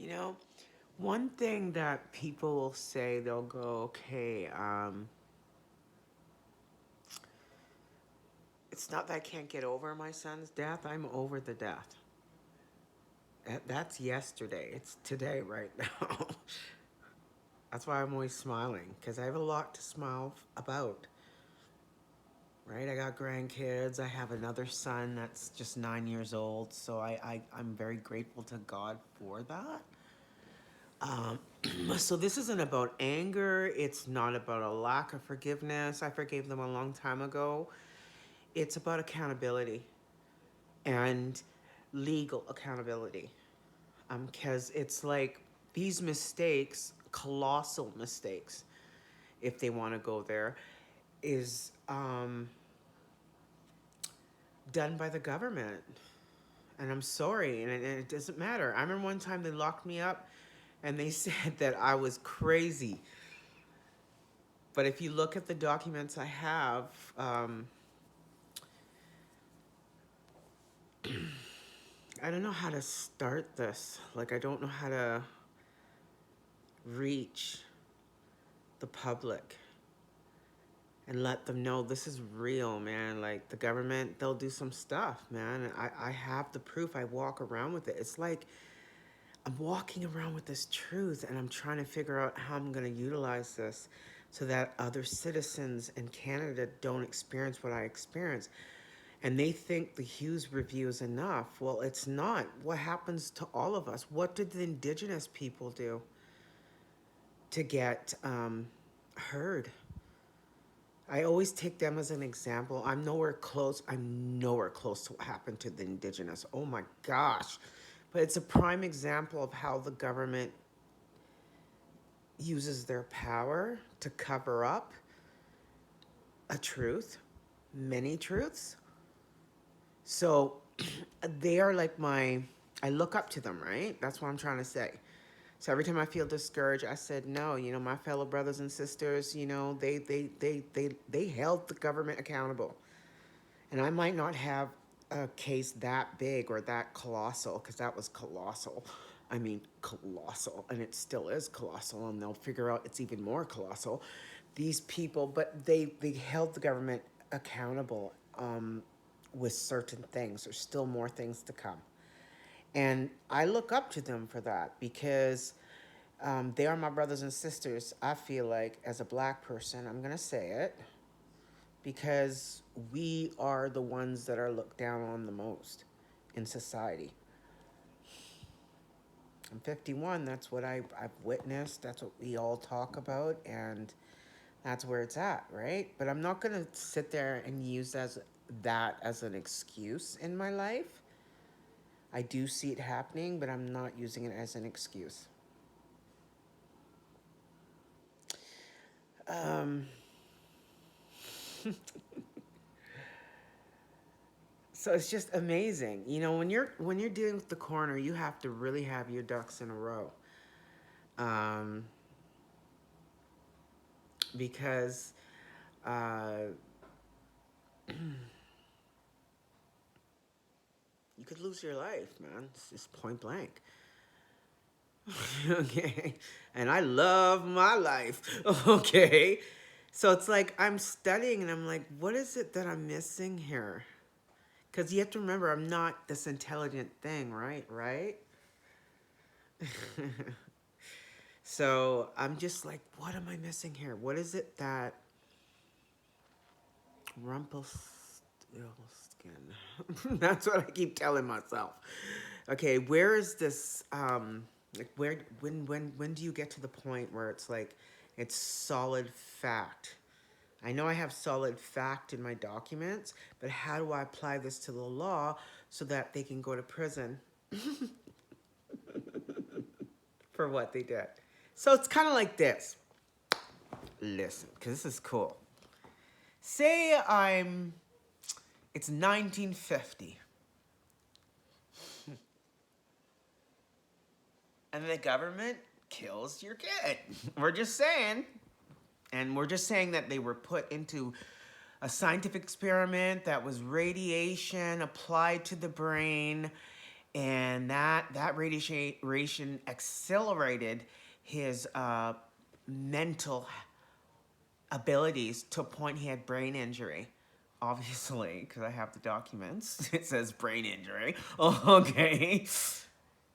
You know, one thing that people will say, they'll go, okay, it's not that I can't get over my son's death. I'm over the death. That's yesterday. It's today right now. That's why I'm always smiling, because I have a lot to smile about. Right? I got grandkids. I have another son that's just 9 years old. So I'm very grateful to God for that. Um, so this isn't about anger. It's not about a lack of forgiveness. I forgave them a long time ago. It's about accountability and legal accountability. Because it's like these mistakes, colossal mistakes, if they want to go there, is done by the government. And I'm sorry, and it doesn't matter. I remember one time they locked me up and they said that I was crazy. But if you look at the documents I have, I don't know how to start this. Like, I don't know how to reach the public and let them know this is real, man. Like, the government, they'll do some stuff, man. And I have the proof. I walk around with it. It's like I'm walking around with this truth and I'm trying to figure out how I'm going to utilize this so that other citizens in Canada don't experience what I experienced. And they think the Hughes review is enough. Well, it's not. What happens to all of us? What did the Indigenous people do to get heard? I always take them as an example. I'm nowhere close. I'm nowhere close to what happened to the Indigenous. Oh my gosh. But it's a prime example of how the government uses their power to cover up a truth, many truths. So they are like I look up to them, right? That's what I'm trying to say. So every time I feel discouraged, I said, no, my fellow brothers and sisters, they held the government accountable. And I might not have a case that big or that colossal, because that was colossal. I mean, colossal, and it still is colossal, and they'll figure out it's even more colossal. These people, but they held the government accountable with certain things. There's still more things to come. And I look up to them for that because they are my brothers and sisters. I feel like, as a black person, I'm going to say it, because we are the ones that are looked down on the most in society. I'm 51. That's what I've witnessed. That's what we all talk about. And that's where it's at, right? But I'm not going to sit there and use that as an excuse in my life. I do see it happening, but I'm not using it as an excuse. Um, so it's just amazing. When you're dealing with the coroner, you have to really have your ducks in a row. Um, because uh, you could lose your life, man. It's just point blank. Okay. And I love my life. Okay. So it's like I'm studying and I'm like, what is it that I'm missing here? Because you have to remember, I'm not this intelligent thing, right? Right? So I'm just like, what am I missing here? What is it that Rumpelstiltskin? That's what I keep telling myself. Okay, where is this? Like, when do you get to the point where it's like, it's solid fact? I know I have solid fact in my documents, but how do I apply this to the law so that they can go to prison for what they did? So it's kind of like this. Listen, because this is cool. Say it's 1950, and the government kills your kid. We're just saying. And we're just saying that they were put into a scientific experiment that was radiation applied to the brain, and that radiation accelerated his mental abilities to a point he had brain injury. Obviously, because I have the documents, it says brain injury. Okay.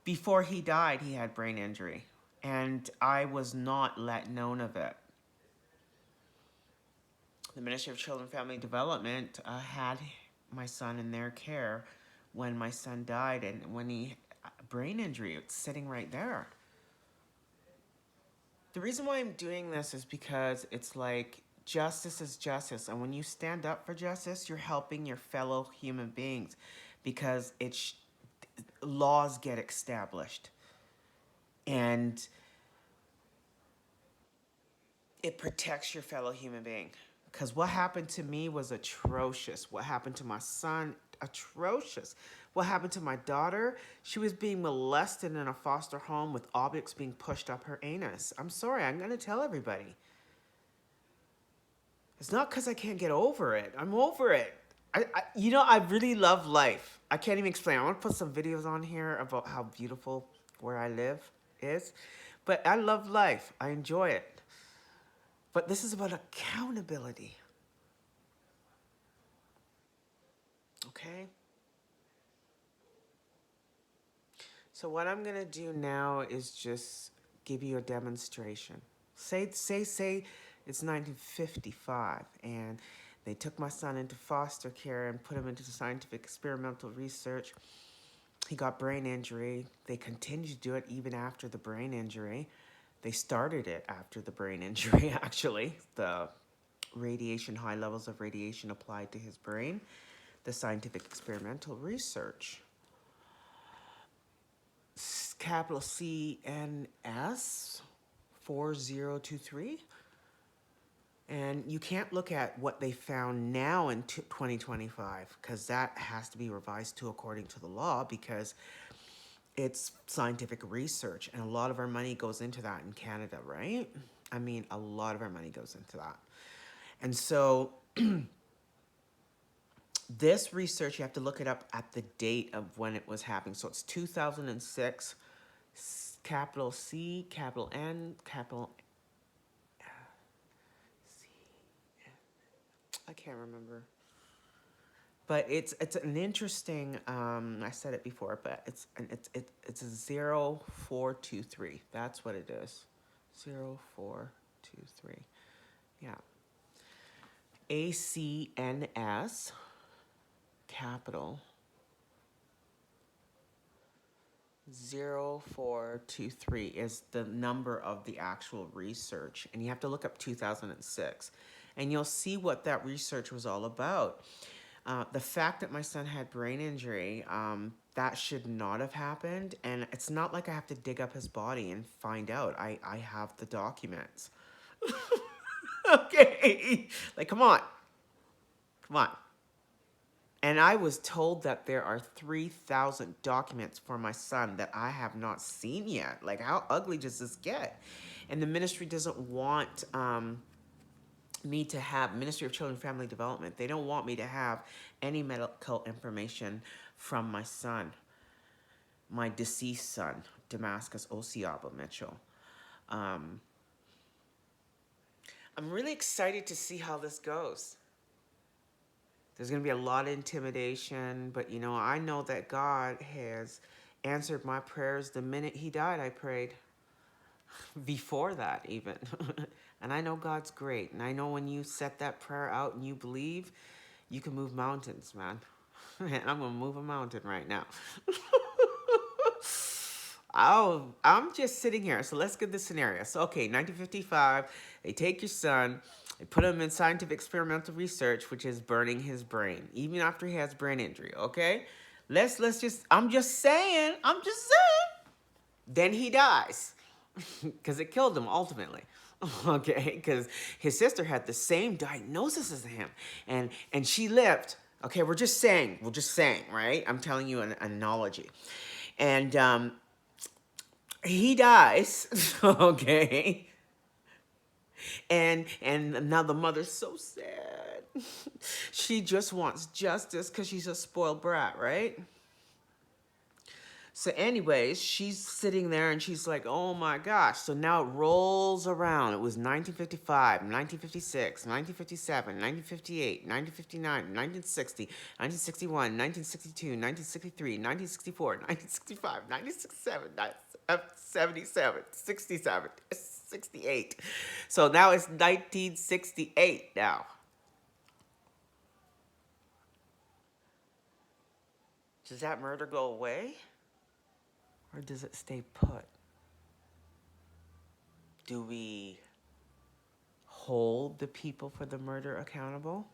Before he died, he had brain injury, and I was not let known of it. The Ministry of Children and Family Development had my son in their care when my son died, and when he brain injury, it's sitting right there. The reason why I'm doing this is because it's like justice is justice, and when you stand up for justice, you're helping your fellow human beings, because laws get established, and it protects your fellow human being. Because what happened to me was atrocious. What happened to my son, atrocious. What happened to my daughter, she was being molested in a foster home with objects being pushed up her anus. I'm sorry, I'm going to tell everybody. It's not because I can't get over it. I'm over it. I really love life. I can't even explain. I want to put some videos on here about how beautiful where I live is. But I love life. I enjoy it. But this is about accountability. Okay? So what I'm going to do now is just give you a demonstration. Say it's 1955 and they took my son into foster care and put him into scientific experimental research. He got brain injury. They continued to do it even after the brain injury. They started it after the brain injury, actually. The radiation, high levels of radiation applied to his brain. The scientific experimental research. Capital CNS 4023. And you can't look at what they found now in 2025, because that has to be revised to according to the law, because it's scientific research, and a lot of our money goes into that in Canada, right? I mean, a lot of our money goes into that. And so this research, you have to look it up at the date of when it was happening. So it's 2006, capital C, capital N, capital C. I can't remember. But it's an interesting. I said it before, but it's a 0423. That's what it is. 0423. Yeah. ACNS capital 0423 is the number of the actual research, and you have to look up 2006, and you'll see what that research was all about. The fact that my son had brain injury, that should not have happened, and it's not like I have to dig up his body and find out. I have the documents. Okay, like come on. And I was told that there are 3,000 documents for my son that I have not seen yet. Like, how ugly does this get? And the ministry doesn't want me to have, Ministry of Children and Family Development, they don't want me to have any medical information from my son, my deceased son, Damascus Osiaba Mitchell. I'm really excited to see how this goes. There's going to be a lot of intimidation, but I know that God has answered my prayers the minute he died. I prayed before that even. And I know God's great. And I know when you set that prayer out and you believe, you can move mountains, man. And I'm going to move a mountain right now. I'm just sitting here. So let's get the scenario. So, okay, 1955, they take your son, they put him in scientific experimental research, which is burning his brain, even after he has brain injury, okay? I'm just saying. Then he dies, because it killed him ultimately. Okay, because his sister had the same diagnosis as him, and she lived. Okay, we're just saying, right? I'm telling you an analogy. And he dies, okay? And now the mother's so sad. She just wants justice because she's a spoiled brat, right? So, anyways, she's sitting there and she's like, oh my gosh. So now it rolls around. It was 1955, 1956, 1957, 1958, 1959, 1960, 1961, 1962, 1963, 1964, 1965, 1967, 1977, 67, 68. So now it's 1968 now. Does that murder go away? Or does it stay put? Do we hold the people for the murder accountable?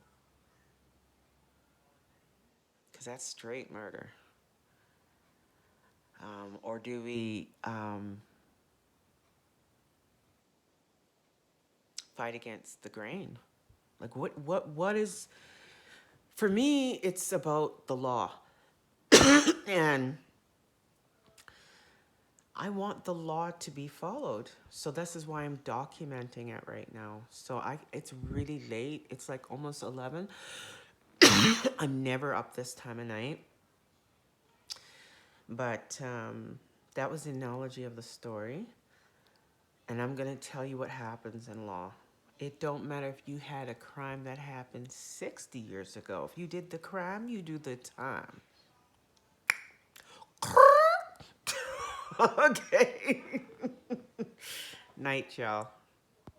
Because that's straight murder. Or do we fight against the grain? Like what is, for me, it's about the law. And I want the law to be followed. So this is why I'm documenting it right now. So it's really late. It's like almost 11. I'm never up this time of night. But that was the analogy of the story. And I'm going to tell you what happens in law. It don't matter if you had a crime that happened 60 years ago. If you did the crime, you do the time. Okay. Night, y'all.